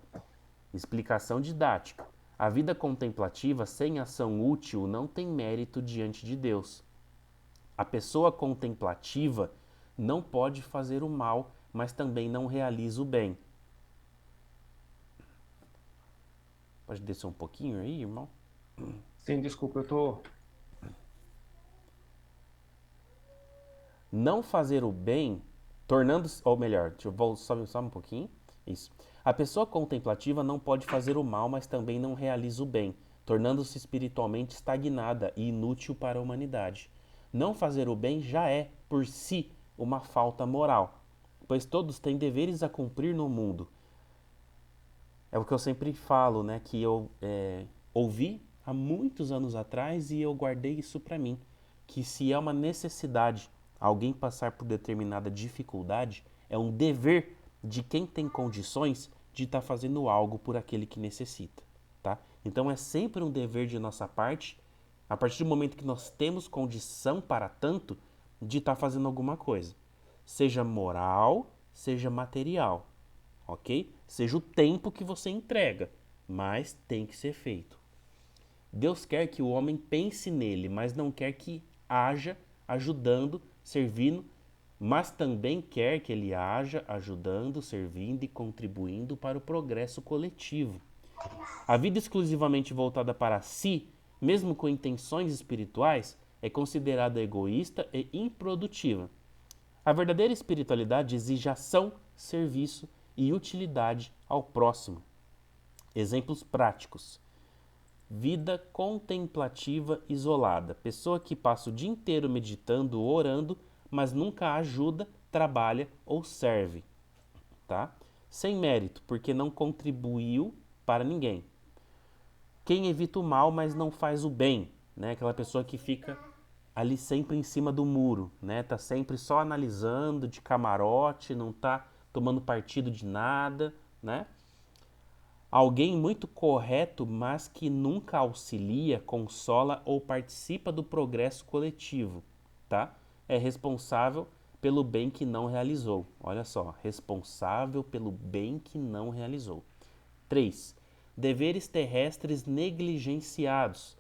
Explicação didática. A vida contemplativa sem ação útil não tem mérito diante de Deus. A pessoa contemplativa não pode fazer o mal, mas também não realiza o bem. Pode descer um pouquinho aí, irmão? Sim, desculpa, eu tô... Não fazer o bem, tornando-se... Ou melhor, deixa eu só um pouquinho. Isso. A pessoa contemplativa não pode fazer o mal, mas também não realiza o bem, tornando-se espiritualmente estagnada e inútil para a humanidade. Não fazer o bem já é, por si, uma falta moral, pois todos têm deveres a cumprir no mundo. É o que eu sempre falo, né? Que eu ouvi há muitos anos atrás e eu guardei isso para mim. Que se é uma necessidade alguém passar por determinada dificuldade, é um dever de quem tem condições de estar fazendo algo por aquele que necessita, tá? Então é sempre um dever de nossa parte, a partir do momento que nós temos condição para tanto, de estar fazendo alguma coisa. Seja moral, seja material, ok? Seja o tempo que você entrega, mas tem que ser feito. Deus quer que o homem pense nele, mas não quer que haja ajudando, servindo, mas também quer que ele haja ajudando, servindo e contribuindo para o progresso coletivo. A vida exclusivamente voltada para si, mesmo com intenções espirituais, é considerada egoísta e improdutiva. A verdadeira espiritualidade exige ação, serviço e utilidade ao próximo. Exemplos práticos. Vida contemplativa isolada. Pessoa que passa o dia inteiro meditando ou orando, mas nunca ajuda, trabalha ou serve. Tá? Sem mérito, porque não contribuiu para ninguém. Quem evita o mal, mas não faz o bem. Né? Aquela pessoa que fica ali sempre em cima do muro. Né? Tá sempre só analisando de camarote, não tá tomando partido de nada. Né? Alguém muito correto, mas que nunca auxilia, consola ou participa do progresso coletivo, tá? É responsável pelo bem que não realizou. Olha só, responsável pelo bem que não realizou. 3. Deveres terrestres negligenciados.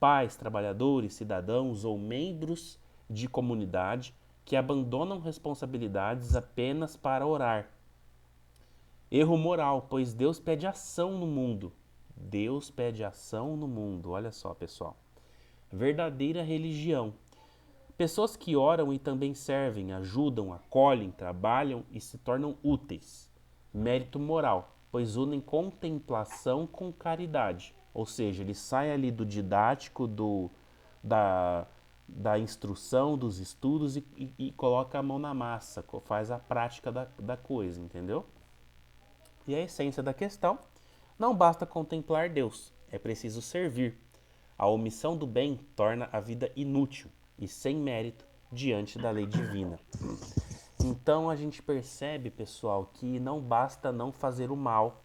Pais, trabalhadores, cidadãos ou membros de comunidade que abandonam responsabilidades apenas para orar. Erro moral, pois Deus pede ação no mundo. Deus pede ação no mundo. Olha só, pessoal. Verdadeira religião. Pessoas que oram e também servem, ajudam, acolhem, trabalham e se tornam úteis. Mérito moral, pois unem contemplação com caridade. Ou seja, ele sai ali do didático, da instrução, dos estudos e coloca a mão na massa, faz a prática da coisa, entendeu? E a essência da questão: não basta contemplar Deus, é preciso servir. A omissão do bem torna a vida inútil e sem mérito diante da lei divina. Então a gente percebe, pessoal, que não basta não fazer o mal,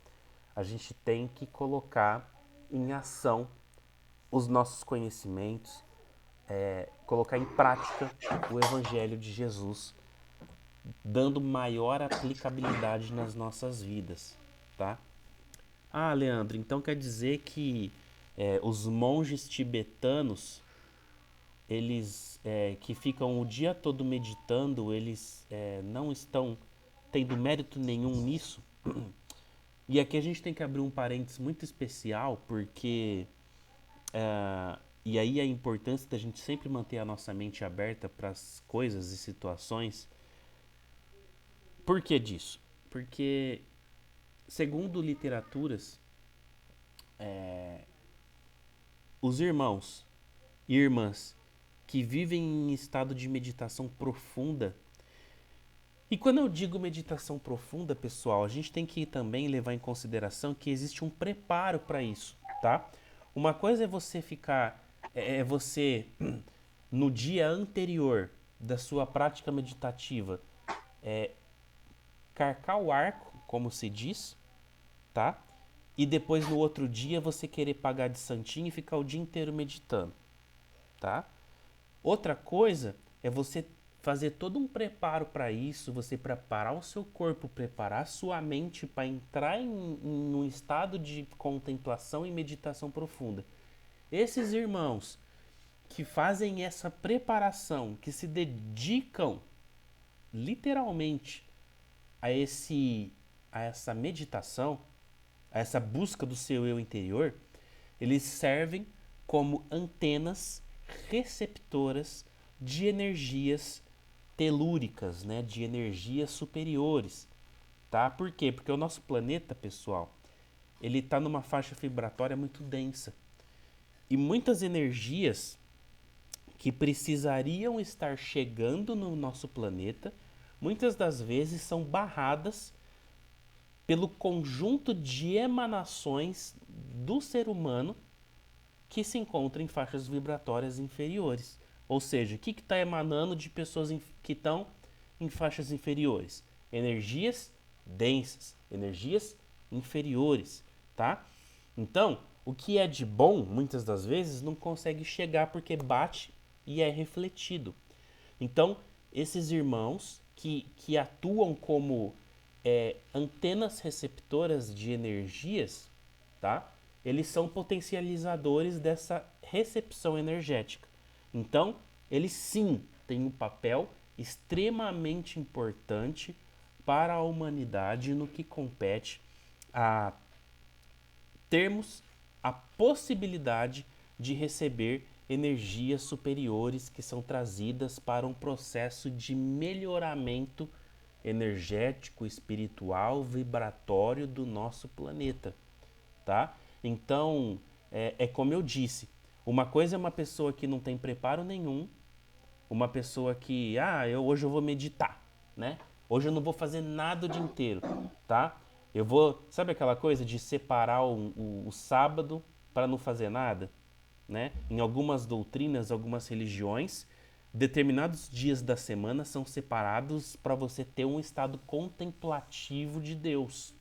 a gente tem que colocar em ação os nossos conhecimentos, colocar em prática o Evangelho de Jesus, dando maior aplicabilidade nas nossas vidas, tá? Ah, Leandro, então quer dizer que os monges tibetanos, eles que ficam o dia todo meditando, eles não estão tendo mérito nenhum nisso? E aqui a gente tem que abrir um parênteses muito especial, porque e aí a importância da gente sempre manter a nossa mente aberta para as coisas e situações. Por que disso? Porque, segundo literaturas, os irmãos e irmãs que vivem em estado de meditação profunda. E quando eu digo meditação profunda, pessoal, a gente tem que também levar em consideração que existe um preparo para isso, tá? Uma coisa é você ficar, você no dia anterior da sua prática meditativa, carcar o arco, como se diz, tá? E depois no outro dia você querer pagar de santinho e ficar o dia inteiro meditando, tá? Outra coisa é você fazer todo um preparo para isso, você preparar o seu corpo, preparar a sua mente para entrar em um estado de contemplação e meditação profunda. Esses irmãos que fazem essa preparação, que se dedicam literalmente a essa meditação, a essa busca do seu eu interior, eles servem como antenas receptoras de energias telúricas, né, de energias superiores, tá? Por quê? Porque o nosso planeta, pessoal, ele está numa faixa vibratória muito densa. E muitas energias que precisariam estar chegando no nosso planeta, muitas das vezes são barradas pelo conjunto de emanações do ser humano que se encontra em faixas vibratórias inferiores. Ou seja, o que está emanando de pessoas que estão em faixas inferiores? Energias densas, energias inferiores, tá? Então, o que é de bom, muitas das vezes, não consegue chegar porque bate e é refletido. Então, esses irmãos que atuam como antenas receptoras de energias, tá? Eles são potencializadores dessa recepção energética. Então, eles sim têm um papel extremamente importante para a humanidade no que compete a termos a possibilidade de receber energias superiores que são trazidas para um processo de melhoramento energético, espiritual, vibratório do nosso planeta, tá? Então, é como eu disse, uma coisa é uma pessoa que não tem preparo nenhum, uma pessoa que, hoje eu vou meditar, né? Hoje eu não vou fazer nada o dia inteiro, tá? Eu vou, sabe aquela coisa de separar o sábado para não fazer nada, né? Em algumas doutrinas, algumas religiões, determinados dias da semana são separados para você ter um estado contemplativo de Deus,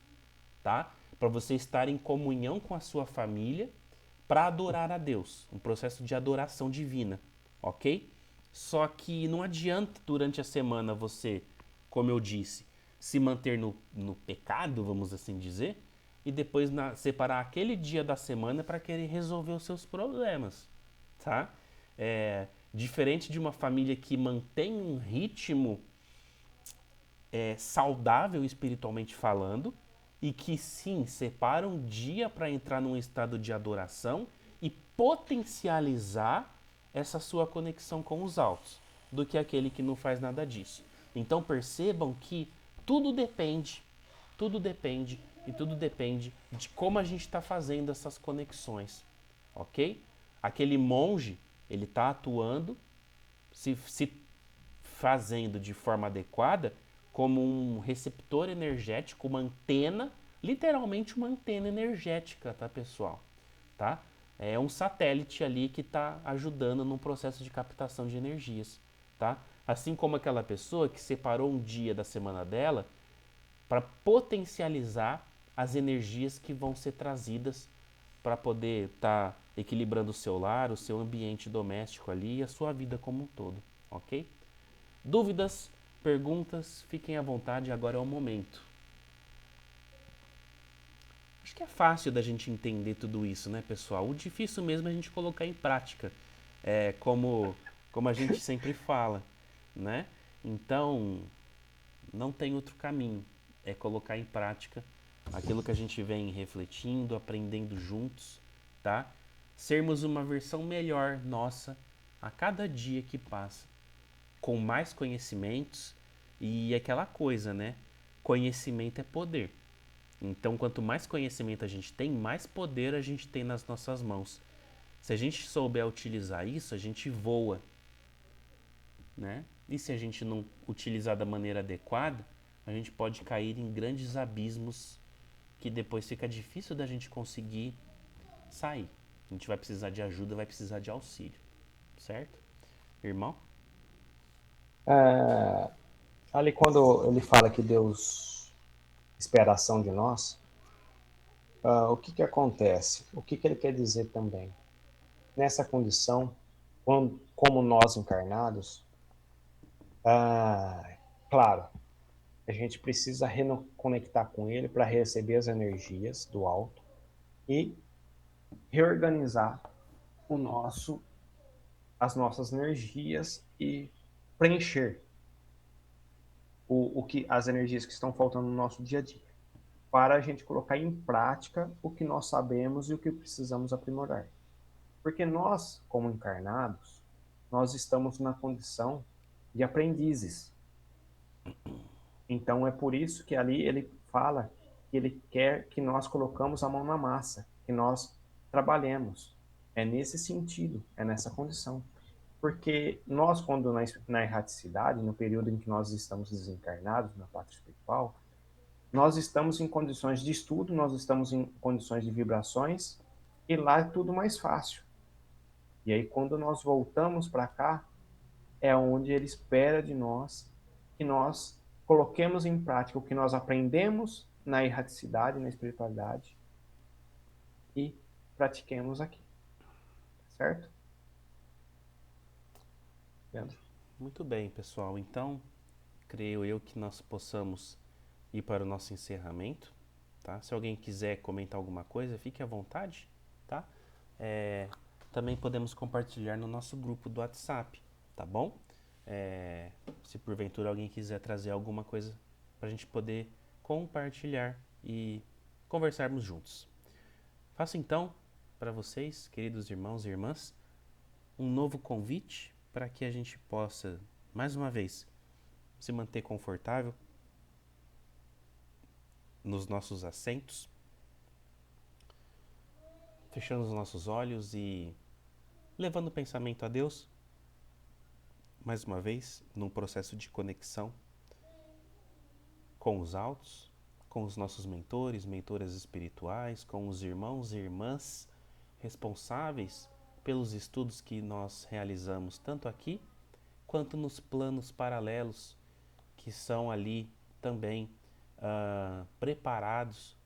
tá? Para você estar em comunhão com a sua família para adorar a Deus, um processo de adoração divina, ok? Só que não adianta durante a semana você, como eu disse, se manter no pecado, vamos assim dizer, e depois separar aquele dia da semana para querer resolver os seus problemas, tá? Diferente de uma família que mantém um ritmo saudável espiritualmente falando e que sim separa um dia para entrar num estado de adoração e potencializar essa sua conexão com os altos, do que aquele que não faz nada disso. Então percebam que tudo depende, tudo depende e tudo depende de como a gente está fazendo essas conexões, ok? Aquele monge, ele está atuando, se fazendo de forma adequada como um receptor energético, uma antena, literalmente uma antena energética, tá, pessoal? Tá? É um satélite ali que está ajudando no processo de captação de energias, tá? Assim como aquela pessoa que separou um dia da semana dela para potencializar as energias que vão ser trazidas para poder estar equilibrando o seu lar, o seu ambiente doméstico ali e a sua vida como um todo, ok? Dúvidas, perguntas, fiquem à vontade, agora é o momento. Acho que é fácil da gente entender tudo isso, né, pessoal? O difícil mesmo é a gente colocar em prática, como a gente sempre fala, né? Então, não tem outro caminho, é colocar em prática aquilo que a gente vem refletindo, aprendendo juntos, tá? Sermos uma versão melhor nossa a cada dia que passa, com mais conhecimentos e aquela coisa, né? Conhecimento é poder. Então, quanto mais conhecimento a gente tem, mais poder a gente tem nas nossas mãos. Se a gente souber utilizar isso, a gente voa, né? E se a gente não utilizar da maneira adequada, a gente pode cair em grandes abismos que depois fica difícil da gente conseguir sair. A gente vai precisar de ajuda, vai precisar de auxílio, certo? Irmão? É, ali quando ele fala que Deus espera a ação de nós, o que que acontece? O que que ele quer dizer também? Nessa condição, como nós encarnados, claro, a gente precisa reconectar com ele para receber as energias do alto e reorganizar o nosso, as nossas energias e preencher as energias que estão faltando no nosso dia a dia, para a gente colocar em prática o que nós sabemos e o que precisamos aprimorar. Porque nós, como encarnados, nós estamos na condição de aprendizes. Então é por isso que ali ele fala que ele quer que nós colocamos a mão na massa, que nós trabalhemos. É nesse sentido, é nessa condição. Porque nós, quando na erraticidade, no período em que nós estamos desencarnados na pátria espiritual, nós estamos em condições de estudo, nós estamos em condições de vibrações, e lá é tudo mais fácil. E aí, quando nós voltamos para cá, é onde ele espera de nós que nós coloquemos em prática o que nós aprendemos na erraticidade, na espiritualidade, e pratiquemos aqui. Certo? Leandro? Muito bem, pessoal. Então, creio eu que nós possamos ir para o nosso encerramento, tá? Se alguém quiser comentar alguma coisa, fique à vontade, tá? É, também podemos compartilhar no nosso grupo do WhatsApp, tá bom? Se porventura alguém quiser trazer alguma coisa para a gente poder compartilhar e conversarmos juntos. Faço então para vocês, queridos irmãos e irmãs, um novo convite para que a gente possa, mais uma vez, se manter confortável nos nossos assentos, fechando os nossos olhos e levando o pensamento a Deus, mais uma vez, num processo de conexão com os altos, com os nossos mentores, mentoras espirituais, com os irmãos e irmãs responsáveis pelos estudos que nós realizamos tanto aqui quanto nos planos paralelos que são ali também preparados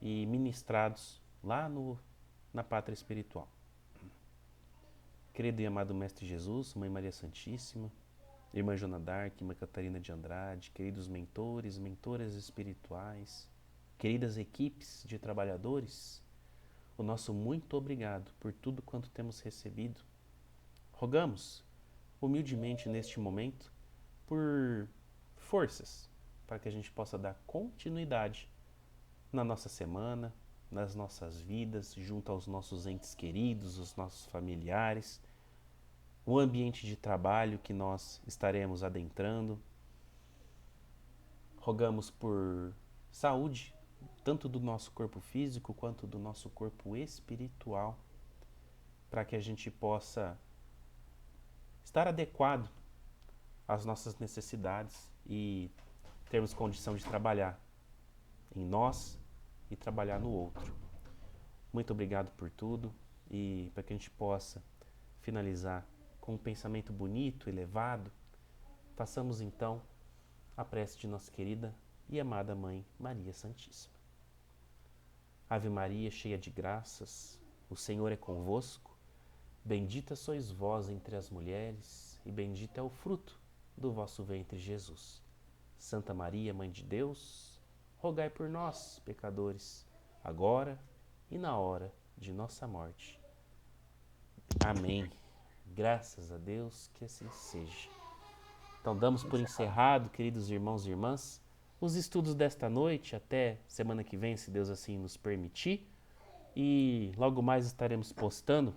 e ministrados lá na pátria espiritual. Querido e amado Mestre Jesus, Mãe Maria Santíssima, Irmã Joana d'Arc, Irmã Catarina de Andrade, queridos mentores, mentoras espirituais, queridas equipes de trabalhadores, o nosso muito obrigado por tudo quanto temos recebido. Rogamos, humildemente neste momento, por forças para que a gente possa dar continuidade na nossa semana, nas nossas vidas, junto aos nossos entes queridos, os nossos familiares, o ambiente de trabalho que nós estaremos adentrando. Rogamos por saúde, tanto do nosso corpo físico quanto do nosso corpo espiritual, para que a gente possa estar adequado às nossas necessidades e termos condição de trabalhar em nós e trabalhar no outro. Muito obrigado por tudo e para que a gente possa finalizar com um pensamento bonito, elevado, façamos então a prece de nossa querida e amada Mãe Maria Santíssima. Ave Maria, cheia de graças, o Senhor é convosco, bendita sois vós entre as mulheres e bendito é o fruto do vosso ventre, Jesus. Santa Maria, Mãe de Deus, rogai por nós, pecadores, agora e na hora de nossa morte. Amém. Graças a Deus que assim seja. Então damos por encerrado, queridos irmãos e irmãs, os estudos desta noite, até semana que vem, se Deus assim nos permitir. E logo mais estaremos postando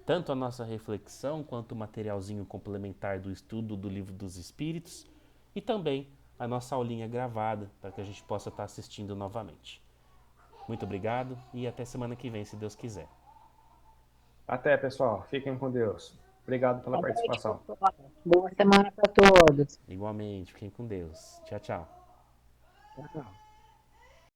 tanto a nossa reflexão quanto o materialzinho complementar do estudo do Livro dos Espíritos e também a nossa aulinha gravada para que a gente possa estar assistindo novamente. Muito obrigado e até semana que vem, se Deus quiser. Até, pessoal. Fiquem com Deus. Obrigado pela Boa noite, participação. pessoal. Boa semana para todos. Igualmente, fiquem com Deus. Tchau, tchau. Tchau.